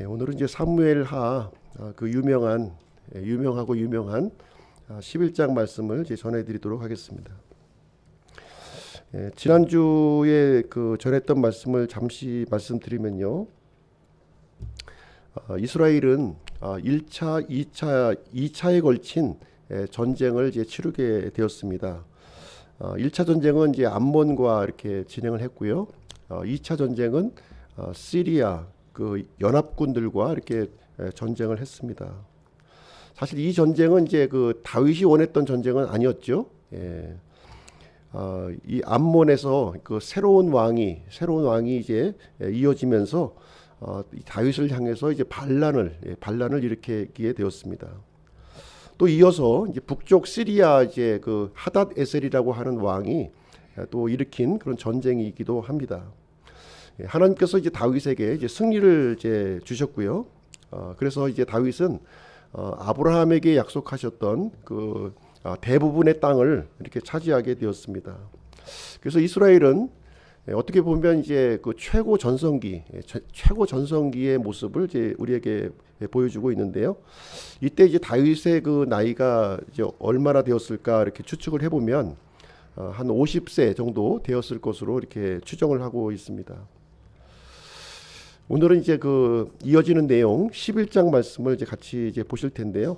오늘은 이제 사무엘하 그 유명하고 유명한 11장 말씀을 이제 전해드리도록 하겠습니다. 지난주에 그 전했던 말씀을 잠시 말씀드리면요, 이스라엘은 1차, 2차에 걸친 전쟁을 이제 치르게 되었습니다. 1차 전쟁은 이제 암몬과 이렇게 진행을 했고요. 2차 전쟁은 시리아 그 연합군들과 이렇게 전쟁을 했습니다. 사실 이 전쟁은 이제 그 다윗이 원했던 전쟁은 아니었죠. 이 암몬에서 그 새로운 왕이 이제 이어지면서 다윗을 향해서 이제 반란을 일으키게 되었습니다. 또 이어서 이제 북쪽 시리아 이제 그 하닷 에셀이라고 하는 왕이 또 일으킨 그런 전쟁이기도 합니다. 하나님께서 이제 다윗에게 이제 승리를 이제 주셨고요. 그래서 이제 다윗은 아브라함에게 약속하셨던 그 대부분의 땅을 이렇게 차지하게 되었습니다. 그래서 이스라엘은 어떻게 보면 이제 그 최고 전성기의 모습을 이제 우리에게 보여주고 있는데요. 이때 이제 다윗의 그 나이가 이제 얼마나 되었을까 이렇게 추측을 해보면 한 50세 정도 되었을 것으로 이렇게 추정을 하고 있습니다. 오늘은 이제 그 이어지는 내용 11장 말씀을 이제 같이 이제 보실 텐데요.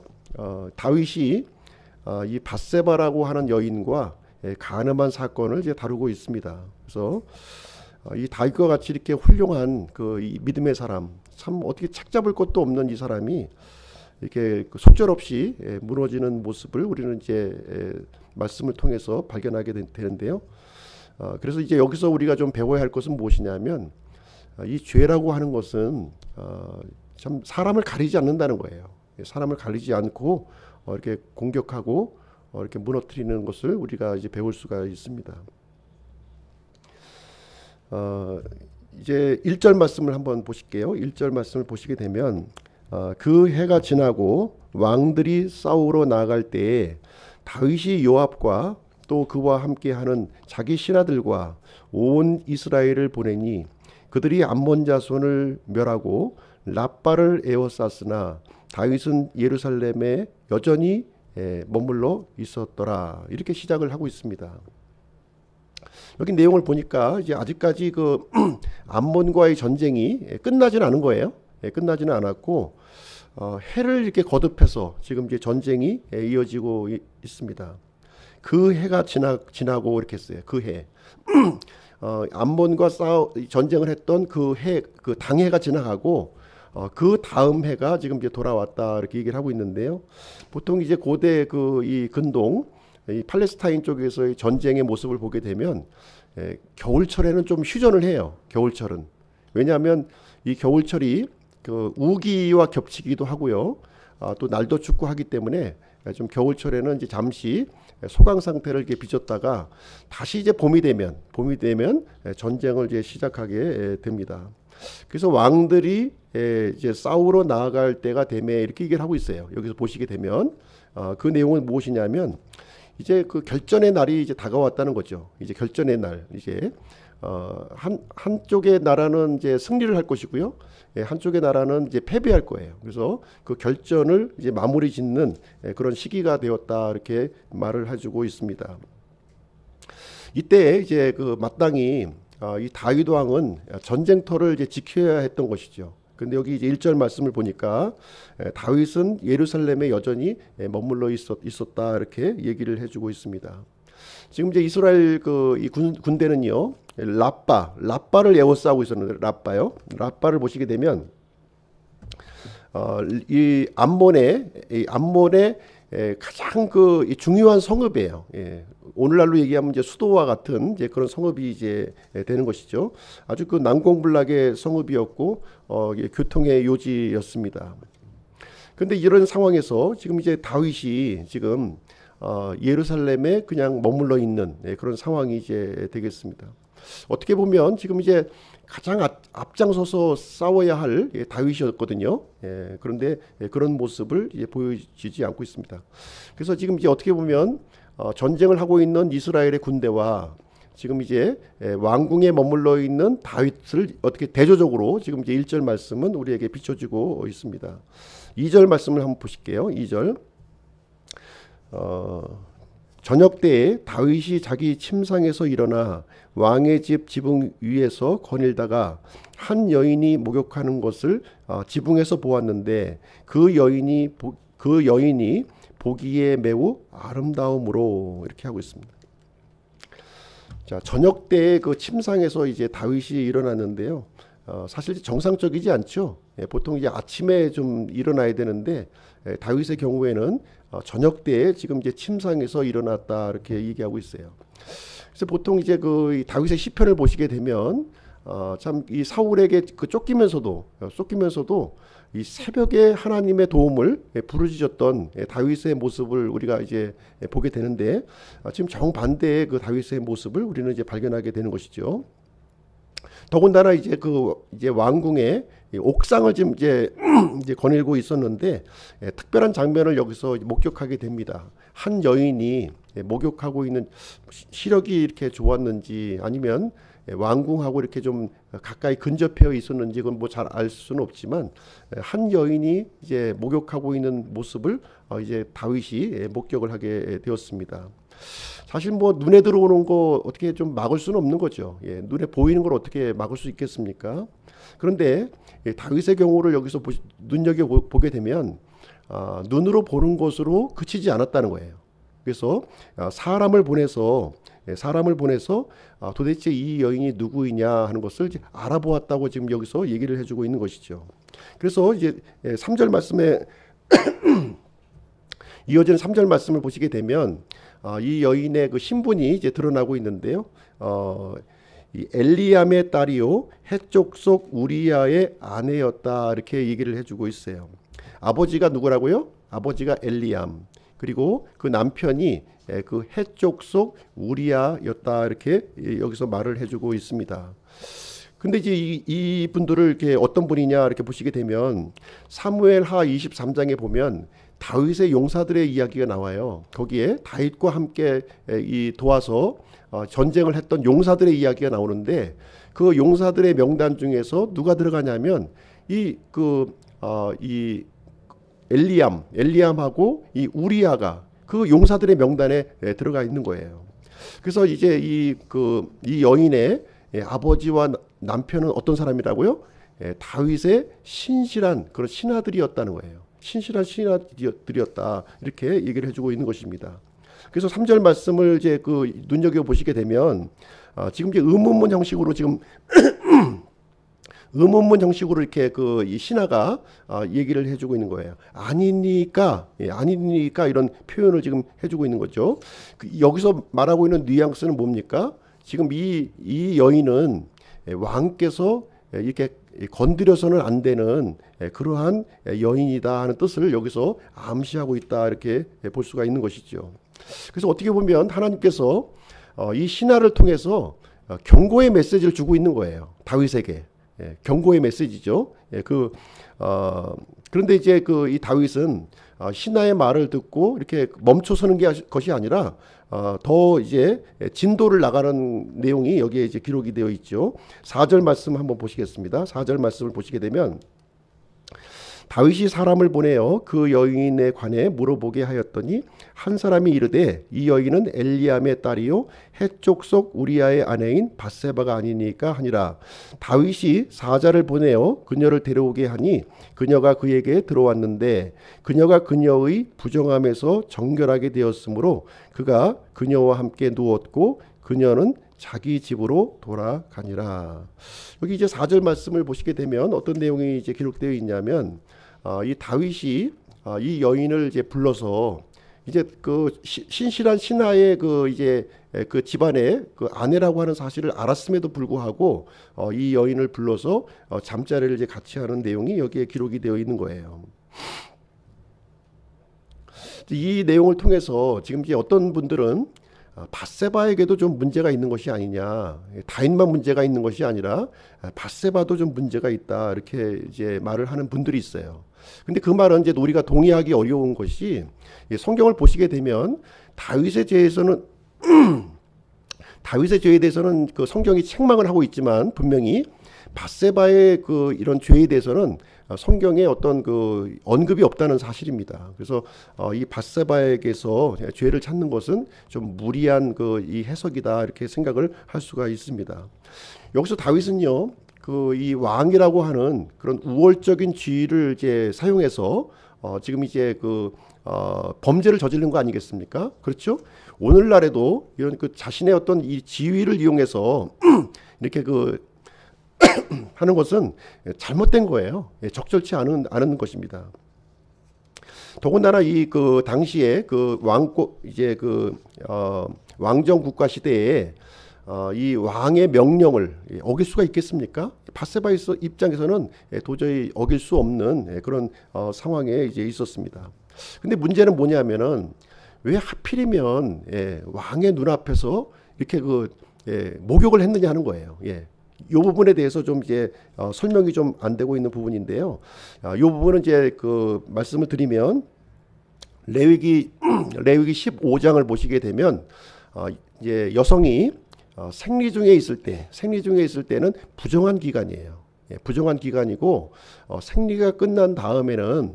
다윗이 이 밧세바라고 하는 여인과 간음한 사건을 이제 다루고 있습니다. 그래서 이 다윗과 같이 이렇게 훌륭한 그 이 믿음의 사람, 참 어떻게 책잡을 것도 없는 이 사람이 이렇게 속절없이 무너지는 모습을 우리는 이제 말씀을 통해서 발견하게 되는데요. 그래서 이제 여기서 우리가 좀 배워야 할 것은 무엇이냐면, 이 죄라고 하는 것은 참 사람을 가리지 않는다는 거예요. 사람을 가리지 않고 이렇게 공격하고 이렇게 무너뜨리는 것을 우리가 이제 배울 수가 있습니다. 이제 1절 말씀을 한번 보실게요. 1절 말씀을 보시게 되면 그 해가 지나고 왕들이 싸우러 나갈 때에 다윗이 요압과 또 그와 함께하는 자기 신하들과 온 이스라엘을 보내니 그들이 암몬 자손을 멸하고 랍바를 에워쌌으나 다윗은 예루살렘에 여전히 머물러 있었더라. 이렇게 시작을 하고 있습니다. 여기 내용을 보니까 이제 아직까지 그 암몬과의 전쟁이 끝나지는 않은 거예요. 끝나지는 않았고 해를 이렇게 거듭해서 지금 이제 전쟁이 이어지고 있습니다. 그 해가 지나고 이렇게 했어요. 그 해. 암몬과 전쟁을 했던 그 해, 그 당해가 지나가고 그 다음 해가 지금 이제 돌아왔다 이렇게 얘기를 하고 있는데요. 보통 이제 고대 그 이 근동, 이 팔레스타인 쪽에서의 전쟁의 모습을 보게 되면 겨울철에는 좀 휴전을 해요. 겨울철은. 왜냐하면 이 겨울철이 그 우기와 겹치기도 하고요. 또 날도 춥고 하기 때문에 좀 겨울철에는 이제 잠시 소강 상태를 이렇게 빚었다가 다시 이제 봄이 되면 전쟁을 이제 시작하게 됩니다. 그래서 왕들이 이제 싸우러 나아갈 때가 되매 이렇게 얘기를 하고 있어요. 여기서 보시게 되면 그 내용은 무엇이냐면 이제 그 결전의 날이 이제 다가왔다는 거죠. 이제 결전의 날, 이제 한쪽의 나라는 이제 승리를 할 것이고요. 한쪽의 나라는 이제 패배할 거예요. 그래서 그 결전을 이제 마무리 짓는 그런 시기가 되었다 이렇게 말을 해주고 있습니다. 이때 이제 그 마땅히 이 다윗 왕은 전쟁터를 이제 지켜야 했던 것이죠. 근데 여기 이제 1절 말씀을 보니까 다윗은 예루살렘에 여전히 머물러 있었다 이렇게 얘기를 해주고 있습니다. 지금 이제 이스라엘 그 이 군대는요, 랍바를 에워싸고 있었는데, 랍바를 보시게 되면 이 암몬의 가장 그 교묘한 성읍이에요. 오늘날로 얘기하면 이제 수도와 같은 이제 그런 성읍이 이제 되는 것이죠. 아주 그 난공불락의 성읍이었고 교통의 요지였습니다. 그런데 이런 상황에서 지금 이제 다윗이 지금 예루살렘에 그냥 머물러 있는 그런 상황이 이제 되겠습니다. 어떻게 보면 지금 이제 가장 앞장서서 싸워야 할 다윗이었거든요. 그런데 그런 모습을 이제 보여지지 않고 있습니다. 그래서 지금 이제 어떻게 보면 전쟁을 하고 있는 이스라엘의 군대와 지금 이제 왕궁에 머물러 있는 다윗을 어떻게 대조적으로 지금 이제 1절 말씀은 우리에게 비춰지고 있습니다. 2절 말씀을 한번 보실게요. 2절. 저녁 때에 다윗이 자기 침상에서 일어나 왕의 집 지붕 위에서 거닐다가 한 여인이 목욕하는 것을 지붕에서 보았는데 그 여인이 보기에 매우 아름다움으로, 이렇게 하고 있습니다. 자, 저녁 때에 그 침상에서 이제 다윗이 일어났는데요. 사실 정상적이지 않죠. 보통 이제 아침에 좀 일어나야 되는데 다윗의 경우에는 저녁 때에 지금 이제 침상에서 일어났다, 이렇게 얘기하고 있어요. 그래서 보통 이제 그 다윗의 시편을 보시게 되면 참 이 사울에게 그 쫓기면서도 이 새벽에 하나님의 도움을 부르짖었던 다윗의 모습을 우리가 이제 보게 되는데, 지금 정반대의 그 다윗의 모습을 우리는 이제 발견하게 되는 것이죠. 더군다나 이제 이제 왕궁의 옥상을 지금 이제 거닐고 있었는데 특별한 장면을 여기서 목격하게 됩니다. 한 여인이 목욕하고 있는 시력이 이렇게 좋았는지 아니면 왕궁하고 이렇게 좀 가까이 근접해 있었는지 그건 뭐 잘 알 수는 없지만 한 여인이 이제 목욕하고 있는 모습을 이제 다윗이 목격을 하게 되었습니다. 사실 뭐 눈에 들어오는 거 어떻게 좀 막을 수는 없는 거죠. 눈에 보이는 걸 어떻게 막을 수 있겠습니까? 그런데 다윗의 경우를 여기서 눈여겨 보게 되면 눈으로 보는 것으로 그치지 않았다는 거예요. 그래서 사람을 보내서 도대체 이 여인이 누구이냐 하는 것을 이제 알아보았다고 지금 여기서 얘기를 해주고 있는 것이죠. 그래서 이제 3절 말씀에 이어지는 3절 말씀을 보시게 되면 이 여인의 그 신분이 이제 드러나고 있는데요. 이 엘리암의 딸이요 헷족속 우리야의 아내였다, 이렇게 얘기를 해주고 있어요. 아버지가 누구라고요? 아버지가 엘리암, 그리고 그 남편이 그 헷족속 우리야였다, 이렇게 여기서 말을 해주고 있습니다. 근데 이제 이 분들을 이렇게 어떤 분이냐 이렇게 보시게 되면 사무엘하 23장에 보면 다윗의 용사들의 이야기가 나와요. 거기에 다윗과 함께 도와서 전쟁을 했던 용사들의 이야기가 나오는데 그 용사들의 명단 중에서 누가 들어가냐면 이 엘리암하고 이 우리야가 그 용사들의 명단에 들어가 있는 거예요. 그래서 이제 이 여인의 아버지와 남편은 어떤 사람이라고요? 다윗의 신실한 그런 신하들이었다는 거예요. 신실한 신하들이었다, 이렇게 얘기를 해주고 있는 것입니다. 그래서 3절 말씀을 이제 눈여겨 보시게 되면 지금 이제 의문문 형식으로 지금 의문문 형식으로 이렇게 이 신하가 얘기를 해주고 있는 거예요. 아니니까 이런 표현을 지금 해주고 있는 거죠. 여기서 말하고 있는 뉘앙스는 뭡니까? 지금 이 여인은 왕께서 이렇게 건드려서는 안 되는 그러한 여인이다 하는 뜻을 여기서 암시하고 있다, 이렇게 볼 수가 있는 것이죠. 그래서 어떻게 보면 하나님께서 이 신하를 통해서 경고의 메시지를 주고 있는 거예요. 다윗에게. 경고의 메시지죠. 그런데 이제 이 다윗은 신하의 말을 듣고 이렇게 멈춰서는 것이 아니라 더 이제 진도를 나가는 내용이 여기에 이제 기록이 되어 있죠. 4절 말씀 한번 보시겠습니다. 4절 말씀을 보시게 되면 다윗이 사람을 보내어 그 여인에 관해 물어보게 하였더니 한 사람이 이르되 이 여인은 엘리암의 딸이요 헷족속 우리야의 아내인 밧세바가 아니니까 하니라. 다윗이 사자를 보내어 그녀를 데려오게 하니 그녀가 그에게 들어왔는데 그녀가 그녀의 부정함에서 정결하게 되었으므로 그가 그녀와 함께 누웠고 그녀는 자기 집으로 돌아가니라. 여기 이제 4절 말씀을 보시게 되면 어떤 내용이 이제 기록되어 있냐면 이 다윗이 이 여인을 이제 불러서 이제 신실한 신하의 이제 집안의 아내라고 하는 사실을 알았음에도 불구하고 이 여인을 불러서 잠자리를 이제 같이 하는 내용이 여기에 기록이 되어 있는 거예요. 이 내용을 통해서 지금 이제 어떤 분들은 밧세바에게도 좀 문제가 있는 것이 아니냐, 다윗만 문제가 있는 것이 아니라 밧세바도 좀 문제가 있다, 이렇게 이제 말을 하는 분들이 있어요. 근데 그 말은 이제 우리가 동의하기 어려운 것이 성경을 보시게 되면 다윗에 대해서는 다윗의 죄에 대해서는 그 성경이 책망을 하고 있지만 분명히 밧세바의 그 이런 죄에 대해서는 성경에 어떤 그 언급이 없다는 사실입니다. 그래서 이 밧세바에게서 죄를 찾는 것은 좀 무리한 그 이 해석이다 이렇게 생각을 할 수가 있습니다. 여기서 다윗은요, 그 이 왕이라고 하는 그런 우월적인 지위를 이제 사용해서 지금 이제 그 범죄를 저지른 거 아니겠습니까? 그렇죠? 오늘날에도 이런 그 자신의 어떤 이 지위를 이용해서 이렇게 그 하는 것은 잘못된 거예요. 적절치 않은 것입니다. 더군다나 이 그 당시에 그 이제 그 왕정 국가 시대에 이 왕의 명령을 어길 수가 있겠습니까? 밧세바 입장에서는 도저히 어길 수 없는 그런 상황에 이제 있었습니다. 근데 문제는 뭐냐면은 왜 하필이면 왕의 눈앞에서 이렇게 그 목욕을 했느냐 하는 거예요. 이 부분에 대해서 좀 이제 설명이 좀 안 되고 있는 부분인데요. 이 부분은 이제 그 말씀을 드리면 레위기 15장을 보시게 되면 이제 여성이 생리 중에 있을 때는 부정한 기간이에요. 부정한 기간이고 생리가 끝난 다음에는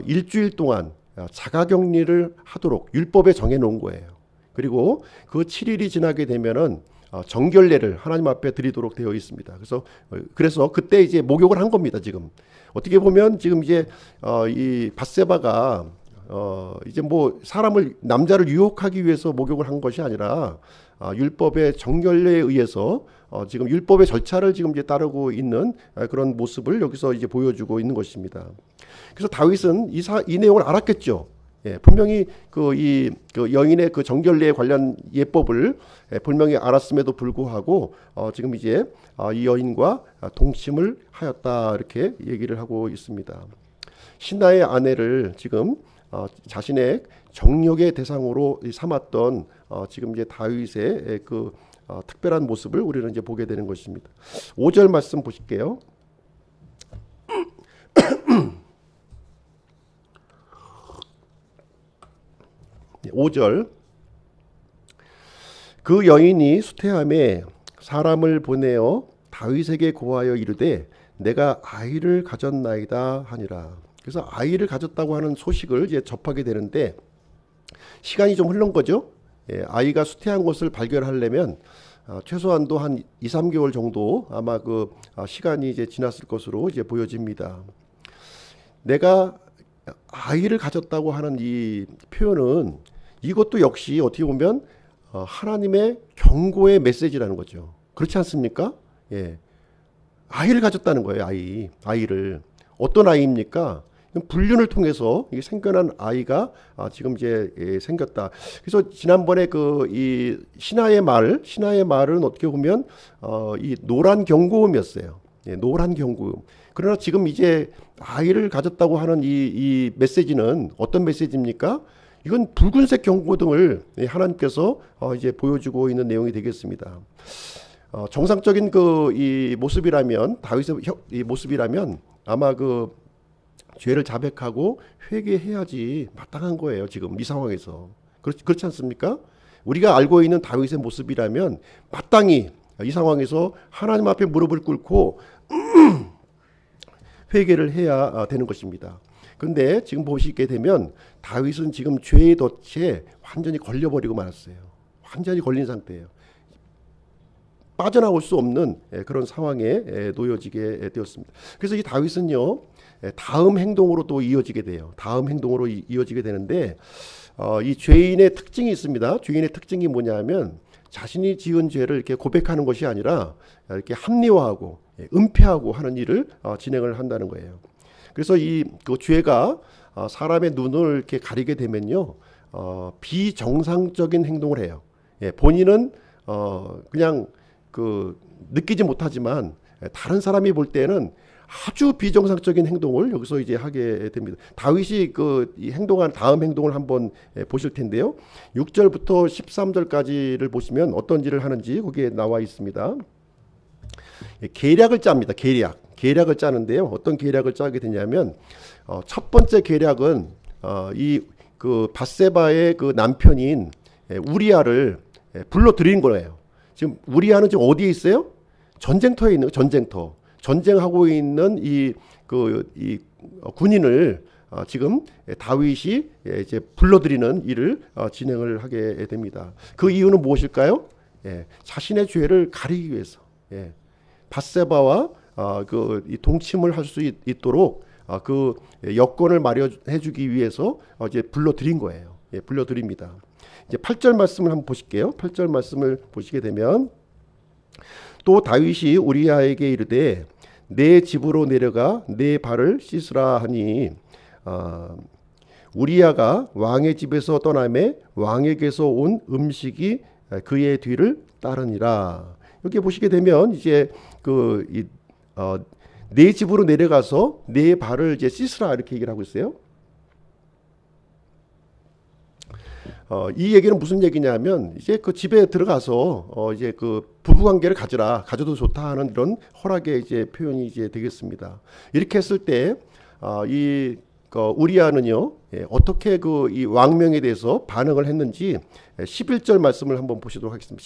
일주일 동안 자가격리를 하도록 율법에 정해 놓은 거예요. 그리고 그 7일이 지나게 되면은 정결례를 하나님 앞에 드리도록 되어 있습니다. 그래서 그때 이제 목욕을 한 겁니다. 지금 어떻게 보면 지금 이제 이 밧세바가 이제 뭐 남자를 유혹하기 위해서 목욕을 한 것이 아니라 율법의 정결례에 의해서 지금 율법의 절차를 지금 이제 따르고 있는 그런 모습을 여기서 이제 보여주고 있는 것입니다. 그래서 다윗은 이 내용을 알았겠죠. 분명히 그 여인의 그 정결례에 관련 예법을 분명히 알았음에도 불구하고 지금 이제 이 여인과 동침을 하였다 이렇게 얘기를 하고 있습니다. 신하의 아내를 지금 자신의 정욕의 대상으로 삼았던 지금 이제 다윗의 그 특별한 모습을 우리는 이제 보게 되는 것입니다. 5절 말씀 보실게요. 5절 그 여인이 수태함에 사람을 보내어 다윗에게 고하여 이르되 내가 아이를 가졌나이다 하니라. 그래서 아이를 가졌다고 하는 소식을 이제 접하게 되는데 시간이 좀 흐른 거죠. 아이가 수태한 것을 발견하려면 최소한도 한 2, 3개월 정도 아마 그 시간이 이제 지났을 것으로 이제 보여집니다. 내가 아이를 가졌다고 하는 이 표현은 이것도 역시 어떻게 보면 하나님의 경고의 메시지라는 거죠. 그렇지 않습니까? 아이를 가졌다는 거예요. 아이를. 어떤 아이입니까? 불륜을 통해서 생겨난 아이가 지금 이제 생겼다. 그래서 지난번에 이 신하의 말은 어떻게 보면 이 노란 경고음이었어요. 노란 경고음. 그러나 지금 이제 아이를 가졌다고 하는 이 메시지는 어떤 메시지입니까? 이건 붉은색 경고등을 하나님께서 이제 보여주고 있는 내용이 되겠습니다. 정상적인 이 모습이라면 다윗의 이 모습이라면 아마 그 죄를 자백하고 회개해야지 마땅한 거예요. 지금 이 상황에서 그렇지 않습니까? 우리가 알고 있는 다윗의 모습이라면 마땅히 이 상황에서 하나님 앞에 무릎을 꿇고 회개를 해야 되는 것입니다. 그런데 지금 보시게 되면 다윗은 지금 죄의 덫에 완전히 걸려버리고 말았어요. 완전히 걸린 상태예요. 빠져나올 수 없는 그런 상황에 놓여지게 되었습니다. 그래서 이 다윗은요, 다음 행동으로 또 이어지게 돼요. 다음 행동으로 이어지게 되는데 이 죄인의 특징이 있습니다. 죄인의 특징이 뭐냐면 자신이 지은 죄를 이렇게 고백하는 것이 아니라 이렇게 합리화하고 은폐하고 하는 일을 진행을 한다는 거예요. 그래서 그 죄가 사람의 눈을 이렇게 가리게 되면요, 비정상적인 행동을 해요. 본인은 그냥 느끼지 못하지만 다른 사람이 볼 때는 아주 비정상적인 행동을 여기서 이제 하게 됩니다. 다윗이 이 다음 행동을 한번 보실 텐데요. 6절부터 13절까지를 보시면 어떤 일을 하는지 거기에 나와 있습니다. 계략을 짭니다. 계략을 짜는데요. 어떤 계략을 짜게 되냐면 첫 번째 계략은 그 밧세바의 그 남편인 우리아를 불러들인 거예요. 지금 우리아는 지금 어디에 있어요? 전쟁터에 있는 전쟁터. 전쟁하고 있는 이 군인을 지금 다윗이 이제 불러들이는 일을 진행을 하게 됩니다. 그 이유는 무엇일까요? 자신의 죄를 가리기 위해서 밧세바와 이 동침을 할 수 있도록 그 여건을 마련해주기 위해서 이제 불러들인 거예요. 불러드립니다. 이제 8절 말씀을 한번 보실게요. 8절 말씀을 보시게 되면 또 다윗이 우리아에게 이르되 내 집으로 내려가 내 발을 씻으라 하니 우리아가 왕의 집에서 떠나매 왕에게서 온 음식이 그의 뒤를 따르니라. 여기 보시게 되면 이제 내 집으로 내려가서 내 발을 이제 씻으라 이렇게 얘기를 하고 있어요. 이 얘기는 무슨 얘기냐면 이제 그 집에 들어가서 이제 그 부부 관계를 가져도 좋다 하는 이런 허락의 이제 표현이 이제 되겠습니다. 이렇게 했을 때 우리아는요 어떻게 이 왕명에 대해서 반응을 했는지 11절 말씀을 한번 보시도록 하겠습니다.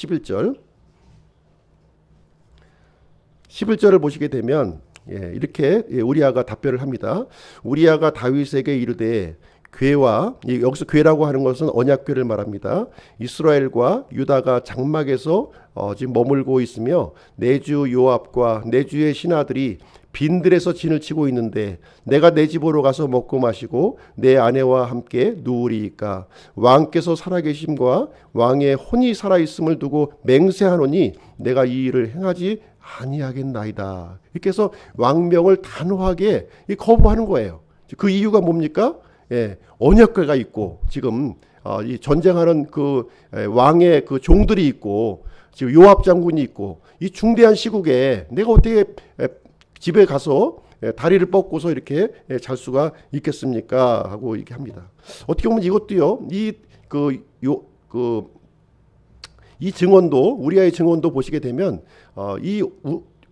11절을 보시게 되면 이렇게 우리아가 답변을 합니다. 우리아가 다윗에게 이르되 괴와 여기서 괴라고 하는 것은 언약궤를 말합니다. 이스라엘과 유다가 장막에서 지금 머물고 있으며 내 주 요압과 내 주의 신하들이 빈들에서 진을 치고 있는데 내가 내 집으로 가서 먹고 마시고 내 아내와 함께 누우리이까 왕께서 살아계심과 왕의 혼이 살아있음을 두고 맹세하노니 내가 이 일을 행하지 아니하겠나이다. 이렇게 해서 왕명을 단호하게 거부하는 거예요. 그 이유가 뭡니까? 언약궤가 있고 지금 이 전쟁하는 그 왕의 그 종들이 있고 지금 요압 장군이 있고 이 중대한 시국에 내가 어떻게 집에 가서 다리를 뻗고서 이렇게 잘 수가 있겠습니까? 하고 이렇게 합니다. 어떻게 보면 이것도요, 이 증언도, 우리아의 증언도 보시게 되면,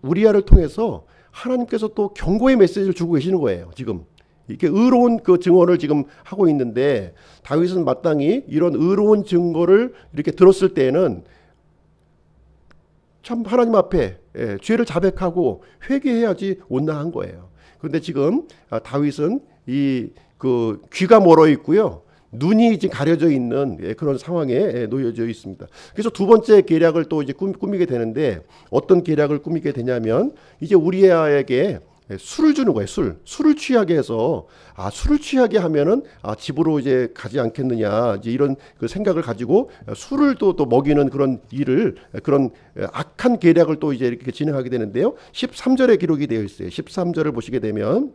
우리아를 통해서 하나님께서 또 경고의 메시지를 주고 계시는 거예요, 지금. 이렇게 의로운 그 증언을 지금 하고 있는데, 다윗은 마땅히 이런 의로운 증거를 이렇게 들었을 때에는 참 하나님 앞에 죄를 자백하고 회개해야지 온당한 거예요. 그런데 지금 다윗은 귀가 멀어 있고요. 눈이 지금 가려져 있는 그런 상황에 놓여져 있습니다. 그래서 두 번째 계략을 또 이제 꾸미게 되는데 어떤 계략을 꾸미게 되냐면 이제 우리아에게 술을 주는 거예요. 술을 취하게 해서 술을 취하게 하면은 집으로 이제 가지 않겠느냐 이제 이런 그 생각을 가지고 술을 또 먹이는 그런 일을 그런 악한 계략을 또 이제 이렇게 진행하게 되는데요. 13절에 기록이 되어 있어요. 13절을 보시게 되면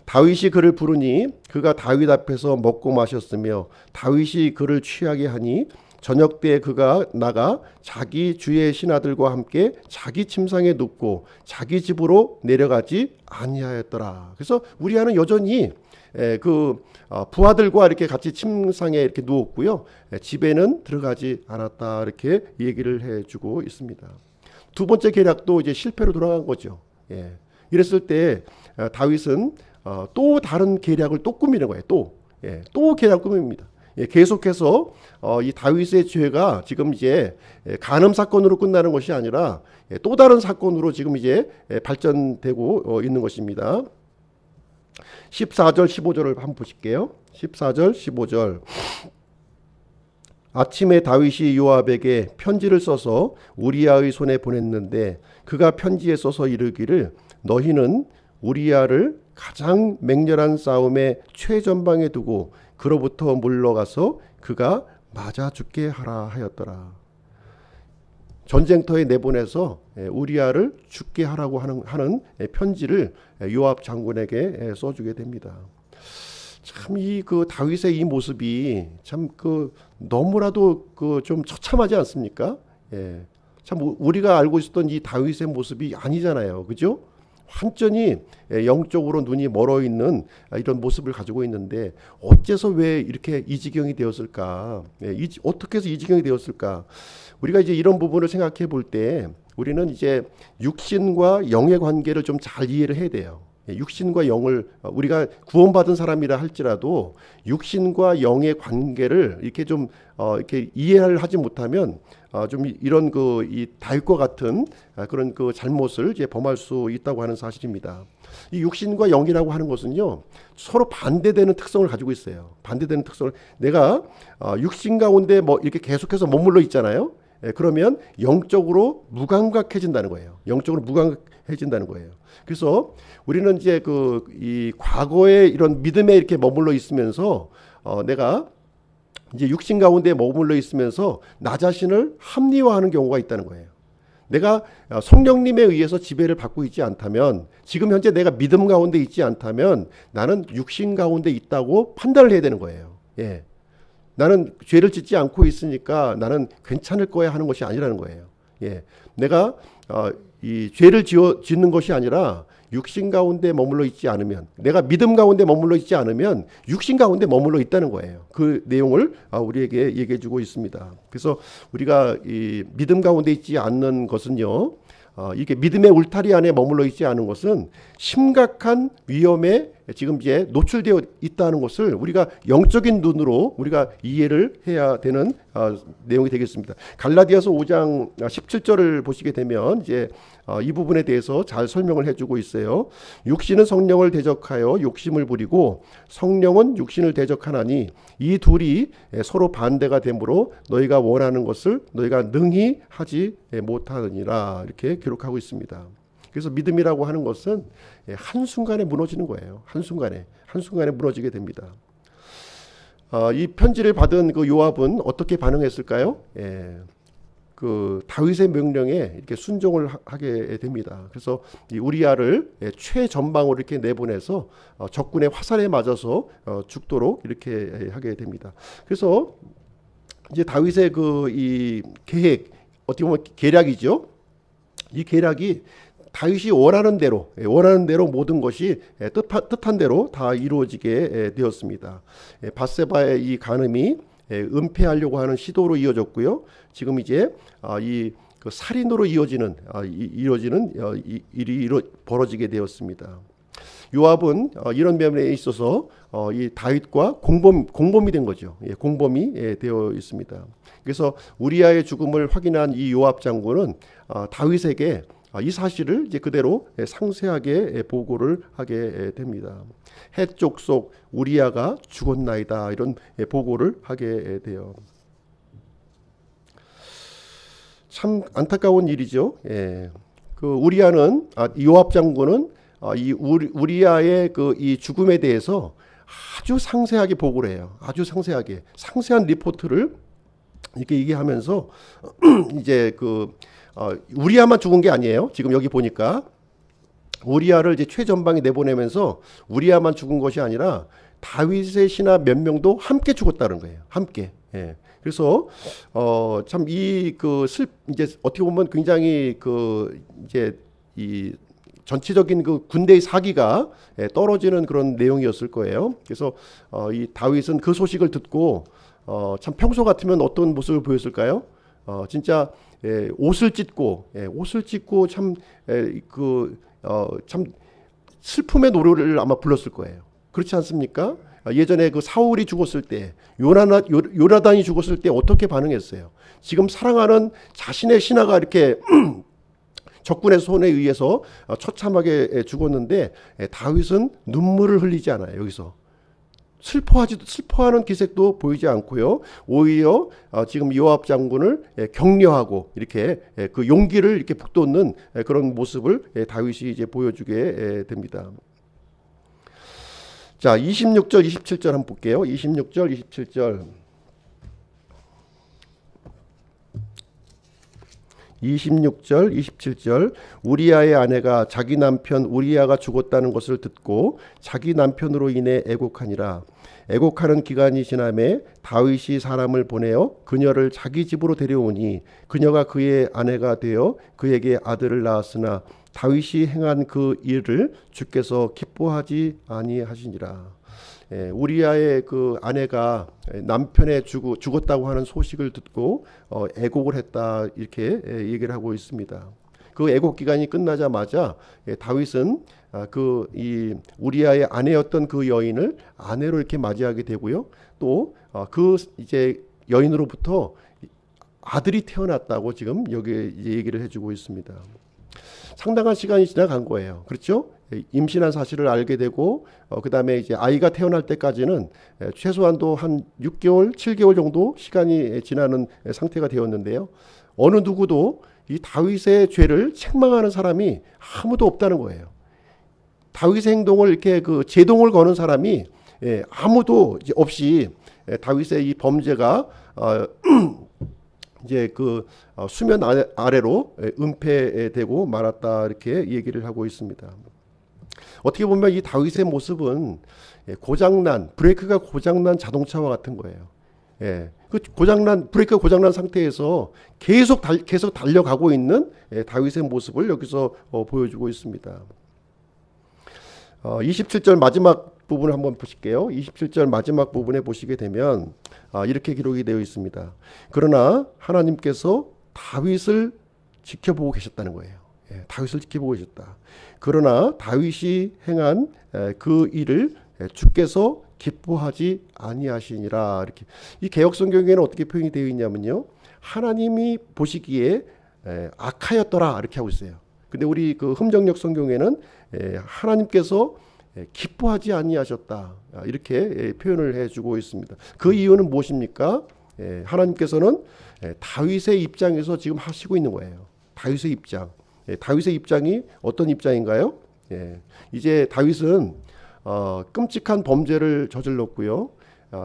다윗이 그를 부르니 그가 다윗 앞에서 먹고 마셨으며 다윗이 그를 취하게 하니 저녁 때 그가 나가 자기 주의 신하들과 함께 자기 침상에 눕고 자기 집으로 내려가지 아니하였더라. 그래서 우리아는 여전히 부하들과 이렇게 같이 침상에 이렇게 누웠고요. 집에는 들어가지 않았다. 이렇게 얘기를 해주고 있습니다. 두 번째 계략도 이제 실패로 돌아간 거죠. 이랬을 때 다윗은 또 다른 계략을 또 꾸미는 거예요. 또 계략을 꾸밉니다. 계속해서 이 다윗의 죄가 지금 이제 간음 사건으로 끝나는 것이 아니라 또 다른 사건으로 지금 이제 발전되고 있는 것입니다. 14절 15절을 한번 보실게요. 14절 15절 아침에 다윗이 요압에게 편지를 써서 우리아의 손에 보냈는데 그가 편지에 써서 이르기를 너희는 우리아를 가장 맹렬한 싸움의 최전방에 두고 그로부터 물러가서 그가 맞아 죽게 하라 하였더라. 전쟁터에 내보내서 우리아를 죽게 하라고 하는 편지를 요압 장군에게 써주게 됩니다. 참 그 다윗의 이 모습이 참 너무나도 좀 처참하지 않습니까? 참 우리가 알고 있었던 이 다윗의 모습이 아니잖아요, 그죠? 완전히 영적으로 눈이 멀어 있는 이런 모습을 가지고 있는데 어째서 왜 이렇게 이 지경이 되었을까? 어떻게 해서 이 지경이 되었을까? 우리가 이제 이런 부분을 생각해 볼 때 우리는 이제 육신과 영의 관계를 좀 잘 이해를 해야 돼요. 육신과 영을 우리가 구원받은 사람이라 할지라도 육신과 영의 관계를 이렇게 좀 이렇게 이해를 하지 못하면 좀 이런 그 이 다윗과 같은 그런 그 잘못을 이제 범할 수 있다고 하는 사실입니다. 이 육신과 영이라고 하는 것은요 서로 반대되는 특성을 가지고 있어요. 반대되는 특성을 내가 육신 가운데 뭐 이렇게 계속해서 머물러 있잖아요. 그러면 영적으로 무감각해진다는 거예요. 영적으로 무감각해진다는 거예요. 그래서 우리는 이제 그 이 과거의 이런 믿음에 이렇게 머물러 있으면서 내가 이제 육신 가운데 머물러 있으면서 나 자신을 합리화하는 경우가 있다는 거예요. 내가 성령님에 의해서 지배를 받고 있지 않다면, 지금 현재 내가 믿음 가운데 있지 않다면 나는 육신 가운데 있다고 판단을 해야 되는 거예요. 예. 나는 죄를 짓지 않고 있으니까 나는 괜찮을 거야 하는 것이 아니라는 거예요. 예. 내가 이 죄를 짓는 것이 아니라 육신 가운데 머물러 있지 않으면, 내가 믿음 가운데 머물러 있지 않으면 육신 가운데 머물러 있다는 거예요. 그 내용을 우리에게 얘기해 주고 있습니다. 그래서 우리가 이 믿음 가운데 있지 않는 것은요, 이게 믿음의 울타리 안에 머물러 있지 않은 것은 심각한 위험에 지금 이제 노출되어 있다는 것을 우리가 영적인 눈으로 우리가 이해를 해야 되는 내용이 되겠습니다. 갈라디아서 5장 17절을 보시게 되면 이제 이 부분에 대해서 잘 설명을 해주고 있어요. 육신은 성령을 대적하여 욕심을 부리고 성령은 육신을 대적하나니 이 둘이 서로 반대가 되므로 너희가 원하는 것을 너희가 능히 하지 못하느니라, 이렇게 기록하고 있습니다. 그래서 믿음이라고 하는 것은 한순간에 무너지는 거예요. 한순간에 무너지게 됩니다. 이 편지를 받은 그 요압은 어떻게 반응했을까요? 그 다윗의 명령에 이렇게 순종을 하게 됩니다. 그래서 이 우리아를 최전방으로 이렇게 내보내서 적군의 화살에 맞아서 죽도록 이렇게 하게 됩니다. 그래서 이제 다윗의 그 이 계획, 어떻게 보면 계략이죠. 이 계략이 다윗이 원하는 대로 모든 것이 뜻한 대로 다 이루어지게 되었습니다. 밧세바의 이 간음이 은폐하려고 하는 시도로 이어졌고요. 지금 이제 이 그 살인으로 이어지는 일이 벌어지게 되었습니다. 요압은 이런 면에 있어서 이 다윗과 공범이 된 거죠. 공범이 되어 있습니다. 그래서 우리아의 죽음을 확인한 이 요압 장군은 다윗에게 이 사실을 이제 그대로 상세하게 보고를 하게 됩니다. 헷 족속 우리아가 죽었나이다, 이런 보고를 하게 돼요. 참 안타까운 일이죠. 그 우리아는 요압 장군은 이 우리아의 그 이 죽음에 대해서 아주 상세하게 보고를 해요. 아주 상세한 리포트를 이렇게 얘기하면서 이제 그 우리아만 죽은 게 아니에요. 지금 여기 보니까 우리아를 이제 최전방에 내보내면서 우리아만 죽은 것이 아니라 다윗의 신하 몇 명도 함께 죽었다는 거예요. 함께. 그래서 참 이 그 이제 어떻게 보면 굉장히 그 이제 이 전체적인 그 군대의 사기가 떨어지는 그런 내용이었을 거예요. 그래서 이 다윗은 그 소식을 듣고 참 평소 같으면 어떤 모습을 보였을까요? 진짜 옷을 찢고 참 참 슬픔의 노래를 아마 불렀을 거예요. 그렇지 않습니까? 예전에 그 사울이 죽었을 때, 요나단이 죽었을 때 어떻게 반응했어요? 지금 사랑하는 자신의 신하가 이렇게 적군의 손에 의해서 처참하게 죽었는데 다윗은 눈물을 흘리지 않아요. 여기서 슬퍼하는 기색도 보이지 않고요. 오히려 지금 요압 장군을 격려하고 이렇게 그 용기를 이렇게 북돋는 그런 모습을 다윗이 이제 보여주게 됩니다. 자, 26절, 27절 한번 볼게요. 26절, 27절. 26절, 27절. 우리아의 아내가 자기 남편 우리아가 죽었다는 것을 듣고 자기 남편으로 인해 애곡하니라. 애곡하는 기간이 지나매 다윗이 사람을 보내어 그녀를 자기 집으로 데려오니 그녀가 그의 아내가 되어 그에게 아들을 낳았으나 다윗이 행한 그 일을 주께서 기뻐하지 아니하시니라. 우리아의 그 아내가 남편의 죽었다고 하는 소식을 듣고 애곡을 했다, 이렇게 얘기를 하고 있습니다. 그 애곡 기간이 끝나자마자 다윗은 그 이 우리아의 아내였던 그 여인을 아내로 이렇게 맞이하게 되고요. 또 그 이제 여인으로부터 아들이 태어났다고 지금 여기 이제 얘기를 해주고 있습니다. 상당한 시간이 지나간 거예요. 그렇죠? 임신한 사실을 알게 되고 그 다음에 이제 아이가 태어날 때까지는 최소한도 한 6개월, 7개월 정도 시간이 지나는 상태가 되었는데요. 어느 누구도 이 다윗의 죄를 책망하는 사람이 아무도 없다는 거예요. 다윗의 행동을 이렇게 그 제동을 거는 사람이 아무도 없이 다윗의 이 범죄가 이제 그 수면 아래로 은폐되고 말았다 이렇게 얘기를 하고 있습니다. 어떻게 보면 이 다윗의 모습은 고장난 브레이크가 고장난 자동차와 같은 거예요. 그 브레이크가 고장난 상태에서 계속 달려가고 있는 다윗의 모습을 여기서 보여주고 있습니다. 27절 마지막 부분을 한번 보실게요. 27절 마지막 부분에 보시게 되면 이렇게 기록이 되어 있습니다. 그러나 하나님께서 다윗을 지켜보고 계셨다는 거예요. 다윗을 지켜보고 계셨다. 그러나 다윗이 행한 그 일을 주께서 기뻐하지 아니하시니라. 이렇게 이 개역 성경에는 어떻게 표현이 되어 있냐면요. 하나님이 보시기에 악하였더라 이렇게 하고 있어요. 근데 우리 그 흠정역 성경에는 하나님께서 기뻐하지 아니하셨다 이렇게 표현을 해주고 있습니다. 그 이유는 무엇입니까? 하나님께서는 다윗의 입장에서 지금 하시고 있는 거예요. 다윗의 입장. 다윗의 입장이 어떤 입장인가요? 이제 다윗은 끔찍한 범죄를 저질렀고요.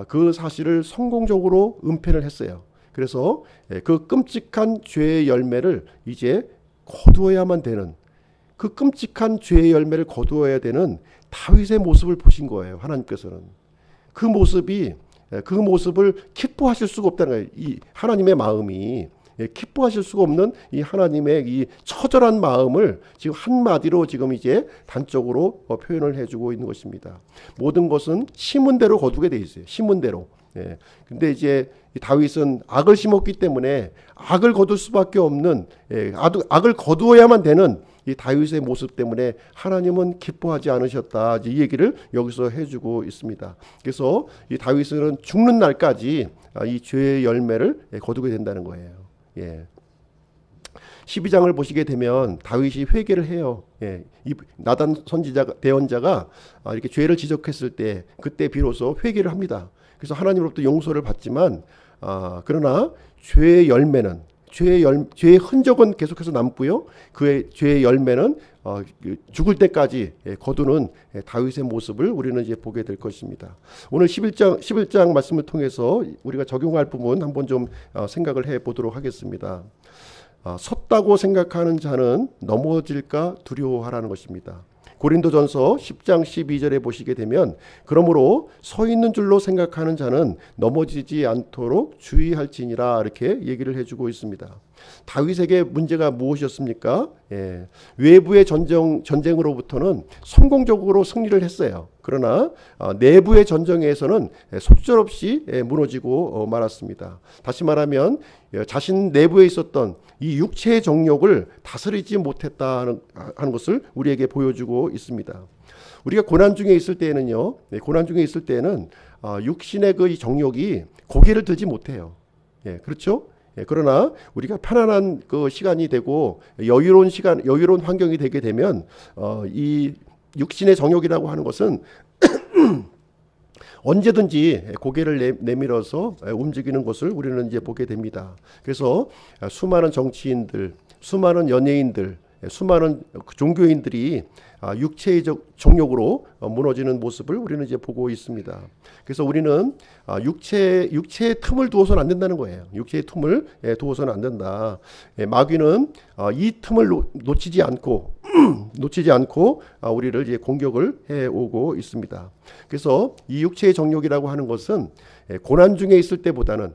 그 사실을 성공적으로 은폐를 했어요. 그래서 그 끔찍한 죄의 열매를 이제 거두어야만 되는, 그 끔찍한 죄의 열매를 거두어야 되는 다윗의 모습을 보신 거예요. 하나님께서는 그 모습을 기뻐하실 수가 없다는 거예요. 이 하나님의 마음이 기뻐하실 수가 없는 이 하나님의 이 처절한 마음을 지금 한마디로 지금 이제 단적으로 표현을 해주고 있는 것입니다. 모든 것은 심은 대로 거두게 돼 있어요. 심은 대로. 근데 이제 다윗은 악을 심었기 때문에 악을 거둘 수밖에 없는, 악을 거두어야만 되는 이 다윗의 모습 때문에 하나님은 기뻐하지 않으셨다. 이 얘기를 여기서 해주고 있습니다. 그래서 이 다윗은 죽는 날까지 이 죄의 열매를 거두게 된다는 거예요. 12장을 보시게 되면 다윗이 회개를 해요. 이 나단 대언자가 이렇게 죄를 지적했을 때 그때 비로소 회개를 합니다. 그래서 하나님으로부터 용서를 받지만 그러나 죄의 열매는 죄의 흔적은 계속해서 남고요. 그의 죄의 열매는 죽을 때까지 거두는 다윗의 모습을 우리는 이제 보게 될 것입니다. 오늘 11장 말씀을 통해서 우리가 적용할 부분 한번 좀 생각을 해 보도록 하겠습니다. 섰다고 생각하는 자는 넘어질까 두려워하라는 것입니다. 고린도전서 10장 12절에 보시게 되면 그러므로 서 있는 줄로 생각하는 자는 넘어지지 않도록 주의할지니라 이렇게 얘기를 해주고 있습니다. 다윗에게 문제가 무엇이었습니까? 외부의 전쟁으로부터는 성공적으로 승리를 했어요. 그러나 내부의 전쟁에서는 속절없이 무너지고 말았습니다. 다시 말하면 자신 내부에 있었던 이 육체의 정욕을 다스리지 못했다는 것을 우리에게 보여주고 있습니다. 우리가 고난 중에 있을 때에는요, 육신의 그 정욕이 고개를 들지 못해요. 그렇죠? 그러나 우리가 편안한 그 시간이 되고 여유로운 환경이 되게 되면 이 육신의 정욕이라고 하는 것은 언제든지 고개를 내밀어서 움직이는 것을 우리는 이제 보게 됩니다. 그래서 수많은 정치인들, 수많은 연예인들, 수많은 종교인들이 육체의 정욕으로 무너지는 모습을 우리는 이제 보고 있습니다. 그래서 우리는 육체의 틈을 두어서는 안 된다는 거예요. 육체의 틈을 두어서는 안 된다. 마귀는 이 틈을 놓치지 않고 우리를 이제 공격을 해오고 있습니다. 그래서 이 육체의 정욕이라고 하는 것은 고난 중에 있을 때보다는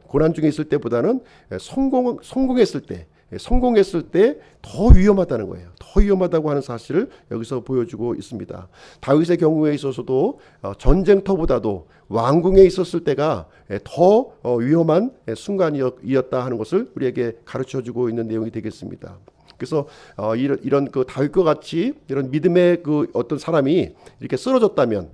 성공했을 때 더 위험하다는 거예요. 더 위험하다고 하는 사실을 여기서 보여주고 있습니다. 다윗의 경우에 있어서도 전쟁터보다도 왕궁에 있었을 때가 더 위험한 순간이었다 하는 것을 우리에게 가르쳐주고 있는 내용이 되겠습니다. 그래서 이런 그 다윗과 같이 이런 믿음의 그 어떤 사람이 이렇게 쓰러졌다면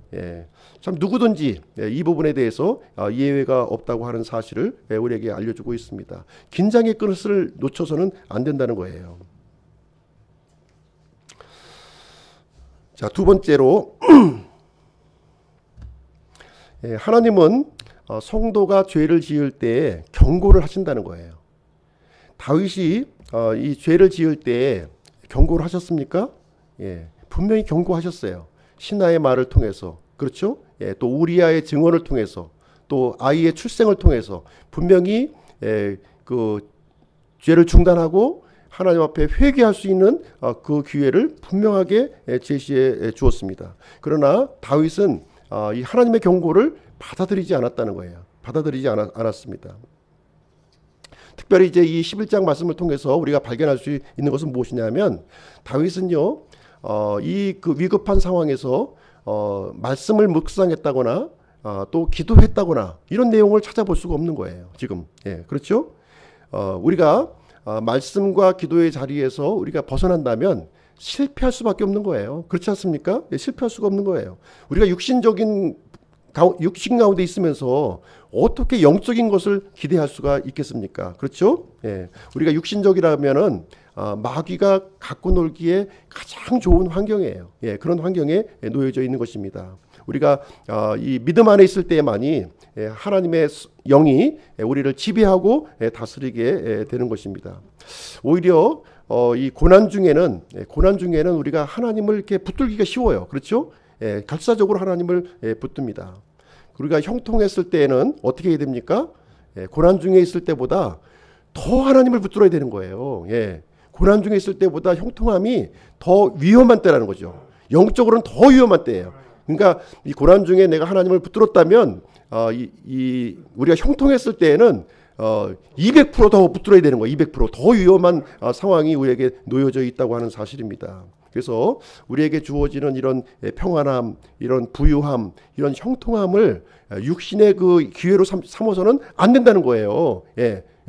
참 누구든지 이 부분에 대해서 예외가 없다고 하는 사실을 우리에게 알려주고 있습니다. 긴장의 그릇을 놓쳐서는 안 된다는 거예요. 자, 두 번째로 하나님은 성도가 죄를 지을 때 경고를 하신다는 거예요. 다윗이 이 죄를 지을 때 경고를 하셨습니까? 분명히 경고하셨어요. 신하의 말을 통해서, 그렇죠? 또 우리아의 증언을 통해서, 또 아이의 출생을 통해서 분명히 그 죄를 중단하고 하나님 앞에 회개할 수 있는 그 기회를 분명하게 제시해 주었습니다. 그러나 다윗은 이 하나님의 경고를 받아들이지 않았다는 거예요. 받아들이지 않았습니다. 특별히 이제 이 11장 말씀을 통해서 우리가 발견할 수 있는 것은 무엇이냐면 다윗은요, 이 그 위급한 상황에서 말씀을 묵상했다거나 또 기도했다거나 이런 내용을 찾아볼 수가 없는 거예요. 지금 그렇죠? 우리가 말씀과 기도의 자리에서 우리가 벗어난다면 실패할 수밖에 없는 거예요. 그렇지 않습니까? 실패할 수가 없는 거예요. 우리가 육신 가운데 있으면서 어떻게 영적인 것을 기대할 수가 있겠습니까? 그렇죠? 우리가 육신적이라면은 마귀가 갖고 놀기에 가장 좋은 환경이에요. 그런 환경에 놓여져 있는 것입니다. 우리가 이 믿음 안에 있을 때만이 하나님의 영이 우리를 지배하고 다스리게 되는 것입니다. 오히려 이 고난 중에는 우리가 하나님을 이렇게 붙들기가 쉬워요. 그렇죠? 결사적으로 하나님을 붙듭니다. 우리가 형통했을 때에는 어떻게 해야 됩니까? 고난 중에 있을 때보다 더 하나님을 붙들어야 되는 거예요. 고난 중에 있을 때보다 형통함이 더 위험한 때라는 거죠. 영적으로는 더 위험한 때예요. 그러니까 이 고난 중에 내가 하나님을 붙들었다면 우리가 형통했을 때에는 200%더 붙들어야 되는 거예요. 200%더 위험한 상황이 우리에게 놓여져 있다고 하는 사실입니다. 그래서 우리에게 주어지는 이런 평안함, 이런 부유함, 이런 형통함을 육신의 그 기회로 삼아서는 안 된다는 거예요.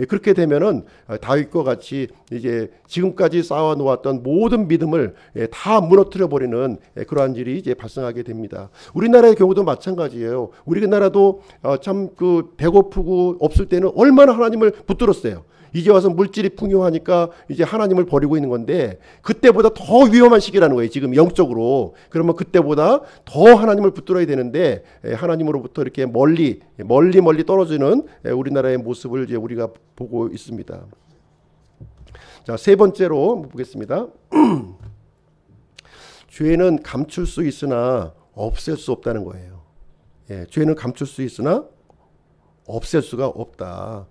그렇게 되면은 다윗과 같이 이제 지금까지 쌓아 놓았던 모든 믿음을 다 무너뜨려 버리는 그러한 일이 이제 발생하게 됩니다. 우리나라의 경우도 마찬가지예요. 우리나라도 참 그 배고프고 없을 때는 얼마나 하나님을 붙들었어요. 이제 와서 물질이 풍요하니까 이제 하나님을 버리고 있는 건데 그때보다 더 위험한 시기라는 거예요. 지금 영적으로. 그러면 그때보다 더 하나님을 붙들어야 되는데 하나님으로부터 이렇게 멀리 떨어지는 우리나라의 모습을 이제 우리가 보고 있습니다. 자, 세 번째로 보겠습니다. 죄는 감출 수 있으나 없앨 수 없다는 거예요. 죄는 감출 수 있으나 없앨 수가 없다.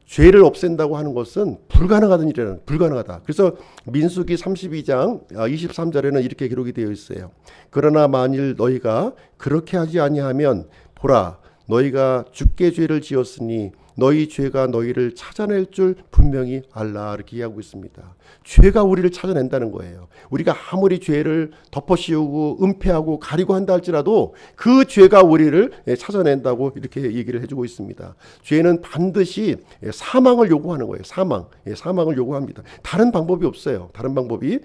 죄를 없앤다고 하는 것은 불가능하다는 일이라는, 불가능하다. 그래서 민수기 32장 23절에는 이렇게 기록이 되어 있어요. 그러나 만일 너희가 그렇게 하지 아니하면 보라, 너희가 주께 죄를 지었으니 너희 죄가 너희를 찾아낼 줄 분명히 알라. 이렇게 이야기하고 있습니다. 죄가 우리를 찾아낸다는 거예요. 우리가 아무리 죄를 덮어씌우고 은폐하고 가리고 한다 할지라도 그 죄가 우리를 찾아낸다고 이렇게 얘기를 해주고 있습니다. 죄는 반드시 사망을 요구하는 거예요. 사망을 요구합니다. 다른 방법이 없어요. 다른 방법이.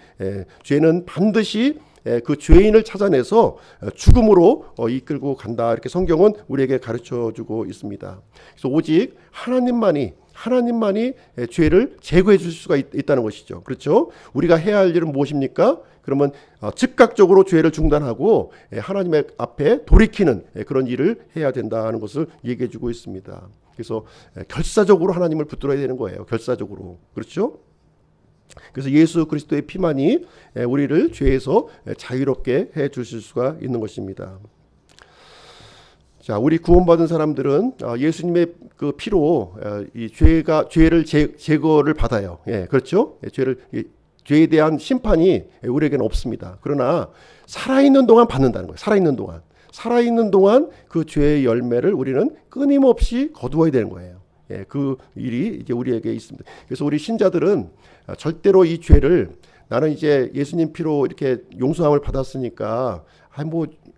죄는 반드시 그 죄인을 찾아내서 죽음으로 이끌고 간다. 이렇게 성경은 우리에게 가르쳐주고 있습니다. 그래서 오직 하나님만이 죄를 제거해 줄 수가 있다는 것이죠. 그렇죠? 우리가 해야 할 일은 무엇입니까? 그러면 즉각적으로 죄를 중단하고 하나님의 앞에 돌이키는 그런 일을 해야 된다는 것을 얘기해 주고 있습니다. 그래서 결사적으로 하나님을 붙들어야 되는 거예요. 결사적으로. 그렇죠? 그래서 예수 그리스도의 피만이 우리를 죄에서 자유롭게 해 주실 수가 있는 것입니다. 자, 우리 구원받은 사람들은 예수님의 그 피로 이 죄를 제거를 받아요. 그렇죠? 죄에 대한 심판이 우리에게는 없습니다. 그러나 살아있는 동안 받는다는 거예요. 살아있는 동안 그 죄의 열매를 우리는 끊임없이 거두어야 되는 거예요. 그 일이 이제 우리에게 있습니다. 그래서 우리 신자들은 절대로 이 죄를 나는 이제 예수님 피로 이렇게 용서함을 받았으니까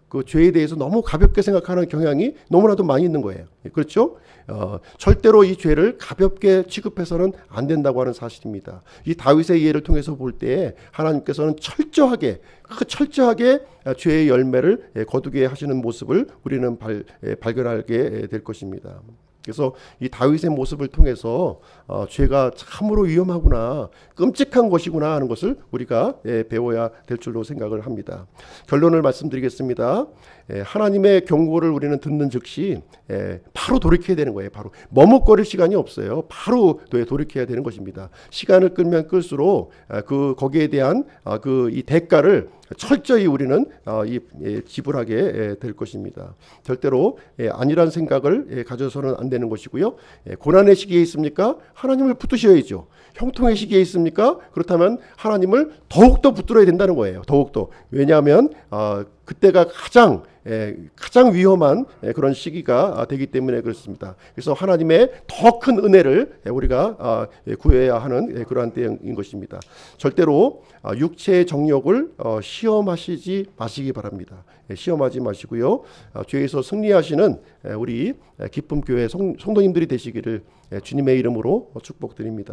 그 죄에 대해서 너무 가볍게 생각하는 경향이 너무나도 많이 있는 거예요. 그렇죠? 절대로 이 죄를 가볍게 취급해서는 안 된다고 하는 사실입니다. 이 다윗의 예를 통해서 볼 때 하나님께서는 철저하게 죄의 열매를 거두게 하시는 모습을 우리는 발견하게 될 것입니다. 그래서 이 다윗의 모습을 통해서 죄가 참으로 위험하구나, 끔찍한 것이구나 하는 것을 우리가 배워야 될 줄로 생각을 합니다. 결론을 말씀드리겠습니다. 하나님의 경고를 우리는 듣는 즉시 바로 돌이켜야 되는 거예요. 바로 머뭇거릴 시간이 없어요. 바로 돌이켜야 되는 것입니다. 시간을 끌면 끌수록 거기에 대한 이 대가를 철저히 우리는 지불하게 될 것입니다. 절대로 아니란 생각을 가져서는 안 되는 것이고요. 고난의 시기에 있습니까? 하나님을 붙드셔야죠. 형통의 시기에 있습니까? 그렇다면 하나님을 더욱더 붙들어야 된다는 거예요. 더욱더. 왜냐하면 그때가 가장 위험한 그런 시기가 되기 때문에 그렇습니다. 그래서 하나님의 더 큰 은혜를 우리가 구해야 하는 그러한 때인 것입니다. 절대로 육체의 정욕을 시험하시지 마시기 바랍니다. 시험하지 마시고요. 죄에서 승리하시는 우리 기쁨 교회 성도님들이 되시기를 주님의 이름으로 축복드립니다.